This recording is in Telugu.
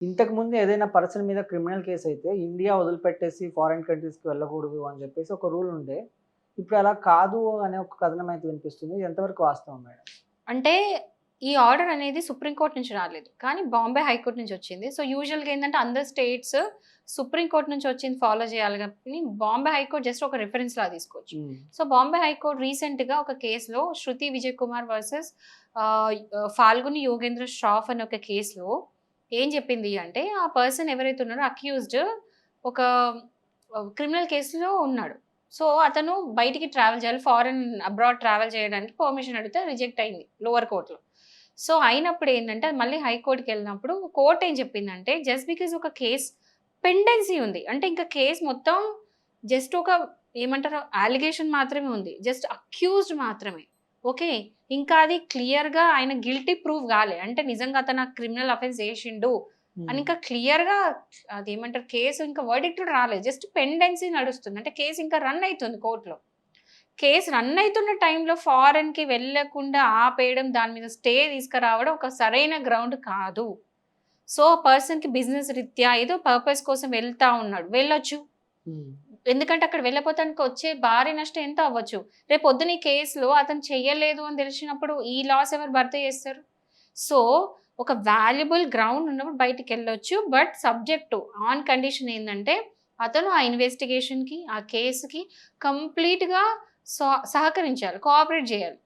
ఇంతకు ముందు ఏదైనా పర్సన్ మీద క్రిమినల్ కేస్ అయితే ఇండియా వదిలిపెట్టేసి ఫారిన్ కంట్రీస్‌కి వెళ్ళకూడదు అని చెప్పేసి ఒక రూల్ ఉండే. ఇప్పుడు అలా కాదు అనే ఒక కథనం అయితే వినిపిస్తుంది. ఇది ఎంతవరకు వాస్తవం మేడం? అంటే ఈ ఆర్డర్ అనేది సుప్రీం కోర్ట్ నుంచి రాలేదు. కానీ బాంబే హైకోర్ట్ నుంచి వచ్చింది. సో, యూజువల్‌గా ఏందంటే అందరు స్టేట్స్ సుప్రీం కోర్ట్ నుంచి వచ్చింది ఫాలో చేయాలి గానీ, బాంబే హైకోర్ట్ జస్ట్ ఒక రిఫరెన్స్‌లా తీసుకోవచ్చు. హ్మ్. సో, బాంబే హైకోర్ట్ రీసెంట్‌గా ఒక కేస్‌లో 'శృతి విజయ్ కుమార్ వర్సెస్ ఫాల్గుని యోగేంద్ర ష్రాఫ్' అనే ఒక కేస్‌లో ఏం చెప్పింది అంటే, ఆ పర్సన్ ఎవరైతే ఉన్నారో అక్యూజ్డ్ ఒక క్రిమినల్ కేస్‌లో ఉన్నాడు. సో, అతను బయటికి ట్రావెల్ చేయాలి. అబ్రాడ్ ట్రావెల్ చేయడానికి పర్మిషన్ అడిగితే రిజెక్ట్ అయింది లోవర్ కోర్ట్‌లో. సో, అయినప్పుడు ఏందంటే అది మళ్ళీ హై కోర్ట్‌కెళ్ళినప్పుడు కోర్ట్ ఏం చెప్పిందంటే జస్ట్ బికాజ్ ఒక కేస్ పెండెన్సీ ఉంది. అంటే ఇంకా కేస్ మొత్తం జస్ట్ ఒక ఏమంటారు అలిగేషన్ మాత్రమే ఉంది. జస్ట్ అక్యూజ్డ్ మాత్రమే. ఓకే. ఇంకా అది క్లియర్‌గా ఆయన గిల్టీ ప్రూవ్ గాలే. అంటే నిజంగా అతను ఆ క్రిమినల్ అఫెన్స్ చేశిండు అని హ్మ్. ఇంకా క్లియర్‌గా అదేమంటారు కేస్ ఇంకా వర్డిక్ట్ కూడా రాలేదు. జస్ట్ పెండెన్సీ నడుస్తుంది. అంటే కేస్ ఇంకా రన్ అయితుంది కోర్ట్‌లో. కేస్ రన్ అయితున్న టైంలో ఫారెన్‌కి వెళ్ళకుండా ఆపేయడం, దాని మీద స్టే తీసుకురావడం ఒక సరైన గ్రౌండ్ కాదు. సో, పర్సన్‌కి బిజినెస్ రీత్యా ఏదో పర్పస్ కోసం వెళ్తా ఉన్నాడు. వెళ్ళొచ్చు. హ్మ్. ఎందుకంటే అక్కడ వెళ్ళపోతే వచ్చే భారీ నష్టం ఎంత అవ్వచ్చు. రేపొద్దున ఈ కేస్‌లో అతను చెయ్యలేదు అని తెలిసినప్పుడు ఈ లాస్ ఎవరు భర్తీ చేస్తారు? సో, ఒక వాల్యుబుల్ గ్రౌండ్ ఉన్నప్పుడు బయటికెళ్ళొచ్చు. But subject to on condition ఏందంటే, అతను ఆ ఇన్వెస్టిగేషన్‌కి, ఆ కేస్‌కి కంప్లీట్‌గా సహకరించాలి. కోఆపరేట్ జేయాలి.